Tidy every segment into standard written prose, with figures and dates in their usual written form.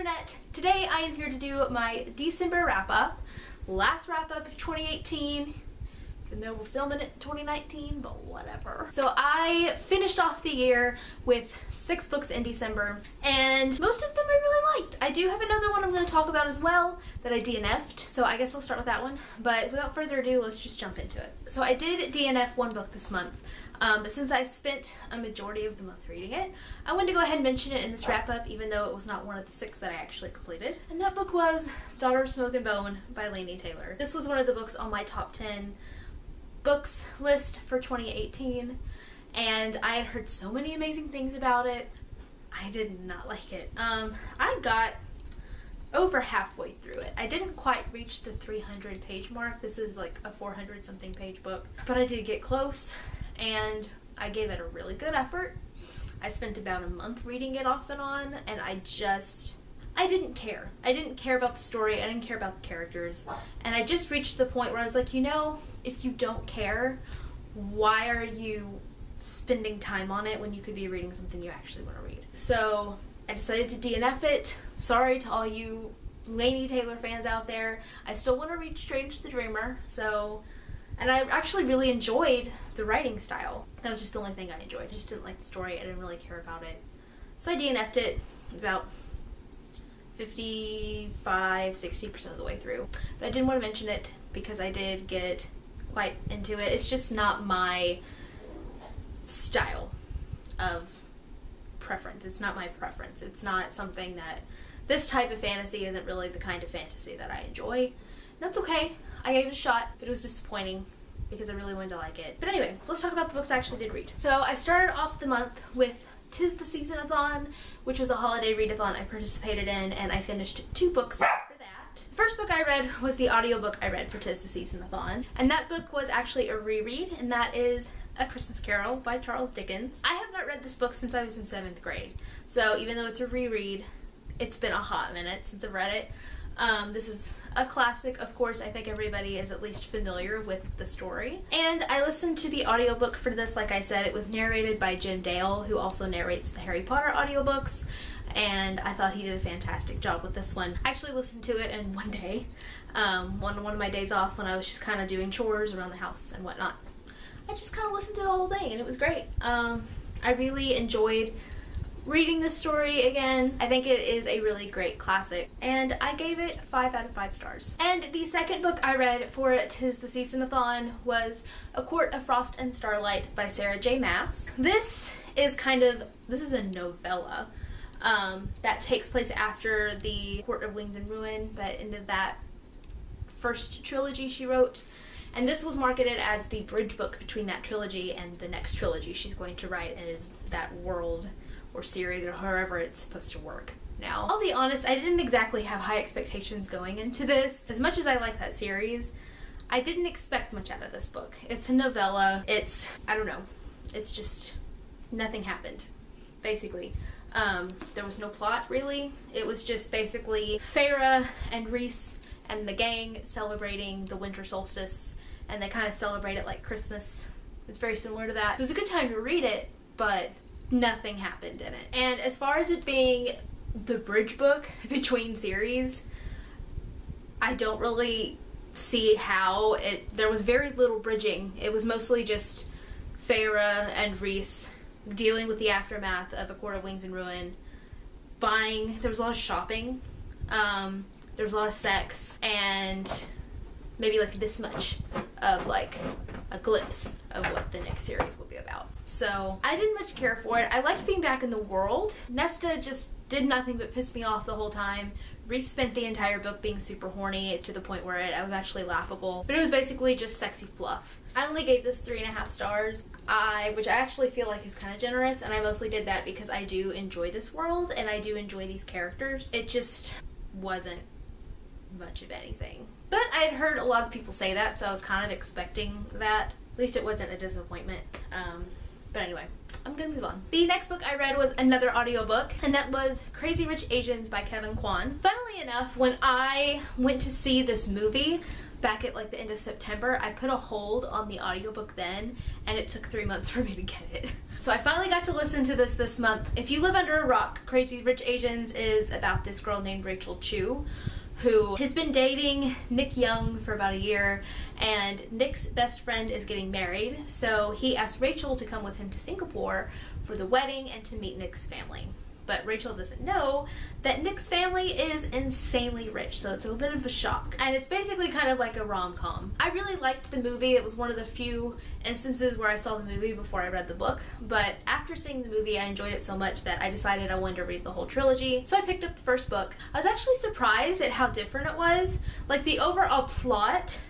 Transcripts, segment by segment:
internet. Today I am here to do my December wrap-up. Last wrap-up of 2018. Even though we're filming it in 2019, but whatever. So I finished off the year with 6 books in December, and most of them I really liked. I do have another one I'm going to talk about as well that I DNF'd, so I guess I'll start with that one. But without further ado, let's just jump into it. So I did DNF one book this month, but since I spent a majority of the month reading it, I wanted to go ahead and mention it in this wrap-up, even though it was not one of the 6 that I actually completed. And that book was Daughter of Smoke and Bone by Laini Taylor. This was one of the books on my top 10 books list for 2018, and I had heard so many amazing things about it. I did not like it. I got over halfway through it. I didn't quite reach the 300 page mark. This is like a 400 something page book, but I did get close, and I gave it a really good effort. I spent about a month reading it off and on, and I didn't care. I didn't care about the story, I didn't care about the characters, and I just reached the point where I was like, you know, if you don't care, why are you spending time on it when you could be reading something you actually want to read? So I decided to DNF it. Sorry to all you Laini Taylor fans out there. I still want to read Strange the Dreamer, and I actually really enjoyed the writing style. That was just the only thing I enjoyed. I just didn't like the story. I didn't really care about it. So I DNF'd it about 55–60% of the way through. But I didn't want to mention it because I did get quite into it. It's just not my style of preference. It's not my preference. It's not something that, this type of fantasy isn't really the kind of fantasy that I enjoy. And that's okay. I gave it a shot, but it was disappointing because I really wanted to like it. But anyway, let's talk about the books I actually did read. So I started off the month with 'Tis the Season-a-thon, which was a holiday readathon I participated in, and I finished 2 books for that. The first book I read was the audiobook I read for 'Tis the Season-a-thon, and that book was actually a reread, and that is A Christmas Carol by Charles Dickens. I have not read this book since I was in 7th grade, so even though it's a reread, it's been a hot minute since I've read it. This is a classic, of course. I think everybody is at least familiar with the story. And I listened to the audiobook for this. Like I said, it was narrated by Jim Dale, who also narrates the Harry Potter audiobooks, and I thought he did a fantastic job with this one. I actually listened to it in one day, one of my days off when I was just kind of doing chores around the house and whatnot. I just kind of listened to the whole thing, and it was great. I really enjoyed reading this story again. I think it is a really great classic, and I gave it 5 out of 5 stars. And the second book I read for 'Tis the Season-a-thon was A Court of Frost and Starlight by Sarah J. Maas. This is a novella that takes place after the Court of Wings and Ruin, that ended that first trilogy she wrote. And this was marketed as the bridge book between that trilogy and the next trilogy she's going to write, and is that world or series or however it's supposed to work now. I'll be honest, I didn't exactly have high expectations going into this. As much as I like that series, I didn't expect much out of this book. It's a novella. I don't know. It's just, nothing happened, basically. There was no plot, really. It was just basically Feyre and Rhys and the gang celebrating the winter solstice, and they kind of celebrate it like Christmas. It's very similar to that. It was a good time to read it, but nothing happened in it. And as far as it being the bridge book between series, I don't really see how there was very little bridging. It was mostly just Feyre and Rhys dealing with the aftermath of A Court of Wings and Ruin, there was a lot of shopping, there was a lot of sex, and maybe like this much of like a glimpse of what the next series will be about. So I didn't much care for it. I liked being back in the world. Nesta just did nothing but piss me off the whole time. Rhys spent the entire book being super horny to the point where it was actually laughable. But it was basically just sexy fluff. I only gave this 3.5 stars, which I actually feel like is kind of generous, and I mostly did that because I do enjoy this world and I do enjoy these characters. It just wasn't much of anything. But I had heard a lot of people say that, so I was kind of expecting that. At least it wasn't a disappointment. But anyway, I'm gonna move on. The next book I read was another audiobook, and that was Crazy Rich Asians by Kevin Kwan. Funnily enough, when I went to see this movie, back at like the end of September. I put a hold on the audiobook then, and it took 3 months for me to get it. So I finally got to listen to this month. If you live under a rock, Crazy Rich Asians is about this girl named Rachel Chu, who has been dating Nick Young for about a year, and Nick's best friend is getting married, so he asked Rachel to come with him to Singapore for the wedding and to meet Nick's family. But Rachel doesn't know that Nick's family is insanely rich, so it's a bit of a shock. And it's basically kind of like a rom-com. I really liked the movie. It was one of the few instances where I saw the movie before I read the book, but after seeing the movie I enjoyed it so much that I decided I wanted to read the whole trilogy. So I picked up the first book. I was actually surprised at how different it was. Like, the overall plot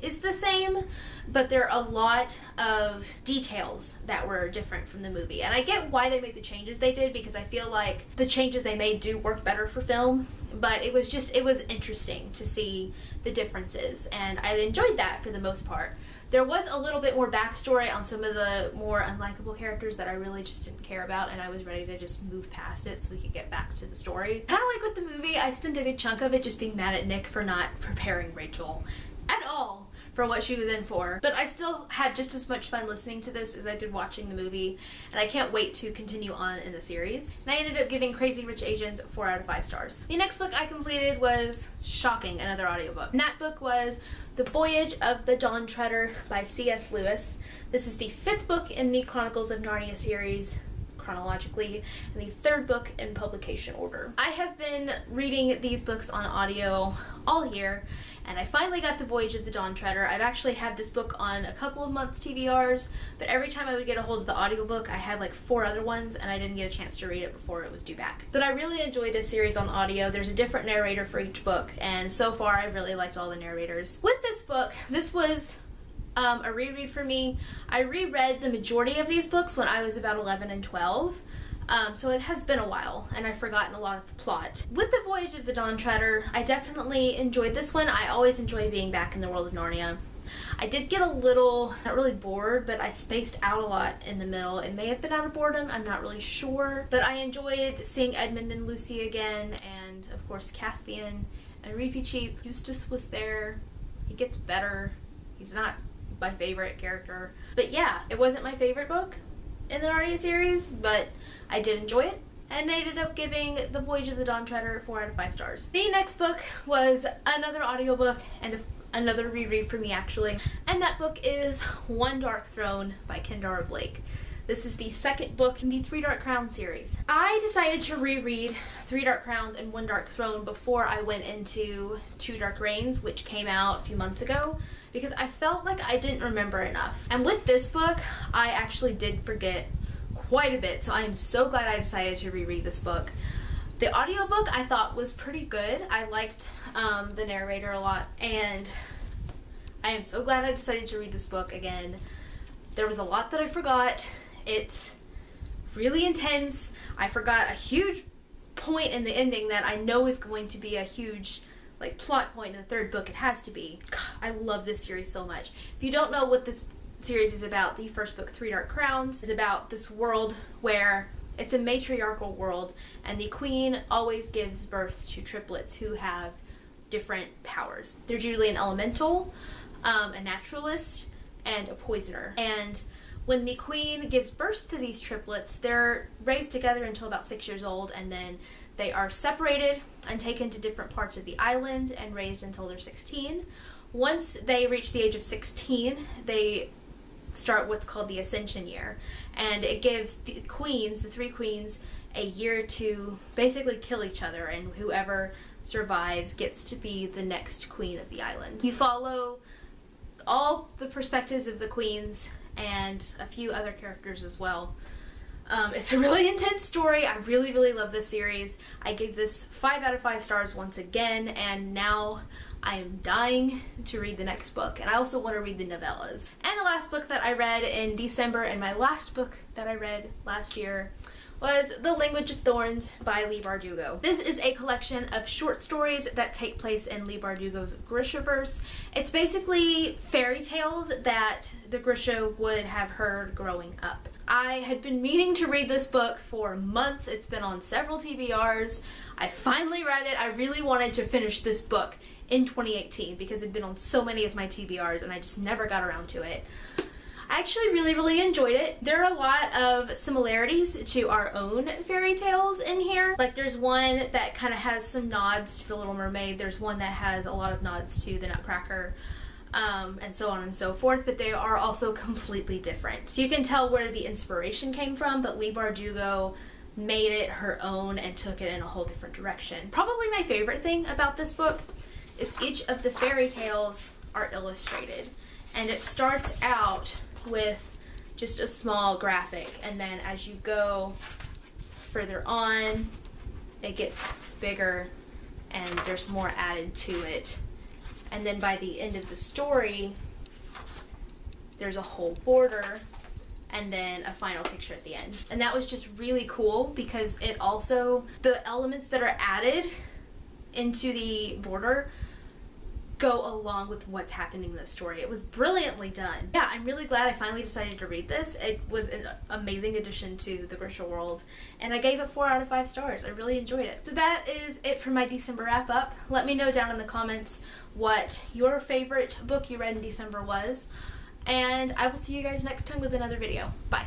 is the same, but there are a lot of details that were different from the movie. And I get why they made the changes they did, because I feel like the changes they made do work better for film, but it was interesting to see the differences, and I enjoyed that for the most part. There was a little bit more backstory on some of the more unlikable characters that I really just didn't care about, and I was ready to just move past it so we could get back to the story. Kind of like with the movie, I spent a good chunk of it just being mad at Nick for not preparing Rachel at all for what she was in for. But I still had just as much fun listening to this as I did watching the movie, and I can't wait to continue on in the series. And I ended up giving Crazy Rich Asians 4 out of 5 stars. The next book I completed was, shocking, another audiobook. And that book was The Voyage of the Dawn Treader by C.S. Lewis. This is the 5th book in the Chronicles of Narnia series, chronologically, and the 3rd book in publication order. I have been reading these books on audio all year, and I finally got The Voyage of the Dawn Treader. I've actually had this book on a couple of months TBRs, but every time I would get a hold of the audiobook, I had like 4 other ones, and I didn't get a chance to read it before it was due back. But I really enjoyed this series on audio. There's a different narrator for each book, and so far I've really liked all the narrators. With this book, this was a reread for me. I reread the majority of these books when I was about 11 and 12. So it has been a while, and I've forgotten a lot of the plot. With The Voyage of the Dawn Treader, I definitely enjoyed this one. I always enjoy being back in the world of Narnia. I did get a little, not really bored, but I spaced out a lot in the middle. It may have been out of boredom, I'm not really sure. But I enjoyed seeing Edmund and Lucy again, and of course Caspian and Reefy Cheap. Eustace was there. He gets better. He's not my favorite character. But yeah, it wasn't my favorite book in the Narnia series, but I did enjoy it, and I ended up giving The Voyage of the Dawn Treader 4 out of 5 stars. The next book was another audiobook and another reread for me, actually, and that book is One Dark Throne by Kendara Blake. This is the 2nd book in the 3 Dark Crowns series. I decided to reread 3 Dark Crowns and 1 Dark Throne before I went into 2 Dark Reigns, which came out a few months ago, because I felt like I didn't remember enough. And with this book, I actually did forget quite a bit, so I am so glad I decided to reread this book. The audiobook I thought was pretty good. I liked the narrator a lot, and I am so glad I decided to read this book again. There was a lot that I forgot. It's really intense. I forgot a huge point in the ending that I know is going to be a huge like plot point in the 3rd book. It has to be. God, I love this series so much. If you don't know what this series is about, the 1st book, 3 Dark Crowns, is about this world where it's a matriarchal world, and the queen always gives birth to triplets who have different powers. There's usually an elemental, a naturalist, and a poisoner. And when the queen gives birth to these triplets, they're raised together until about 6 years old, and then they are separated and taken to different parts of the island and raised until they're 16. Once they reach the age of 16, they start what's called the Ascension Year, and it gives the queens, the 3 queens, a year to basically kill each other, and whoever survives gets to be the next queen of the island. You follow all the perspectives of the queens and a few other characters as well. It's a really intense story. I really, really love this series. I gave this 5 out of 5 stars once again, and now I am dying to read the next book, and I also want to read the novellas. And the last book that I read in December, and my last book that I read last year, was The Language of Thorns by Leigh Bardugo. This is a collection of short stories that take place in Leigh Bardugo's Grishaverse. It's basically fairy tales that the Grisha would have heard growing up. I had been meaning to read this book for months. It's been on several TBRs. I finally read it. I really wanted to finish this book in 2018 because it'd been on so many of my TBRs and I just never got around to it. I actually really enjoyed it. There are a lot of similarities to our own fairy tales in here. Like there's one that kind of has some nods to The Little Mermaid. There's one that has a lot of nods to the Nutcracker, and so on and so forth, but they are also completely different. So you can tell where the inspiration came from, but Leigh Bardugo made it her own and took it in a whole different direction. Probably my favorite thing about this book is each of the fairy tales are illustrated, and it starts out with just a small graphic, and then as you go further on it gets bigger and there's more added to it, and then by the end of the story there's a whole border and then a final picture at the end. And that was just really cool because it also, the elements that are added into the border go along with what's happening in the story. It was brilliantly done. Yeah, I'm really glad I finally decided to read this. It was an amazing addition to the Grisha world, and I gave it 4 out of 5 stars. I really enjoyed it. So that is it for my December wrap up. Let me know down in the comments what your favorite book you read in December was, and I will see you guys next time with another video. Bye.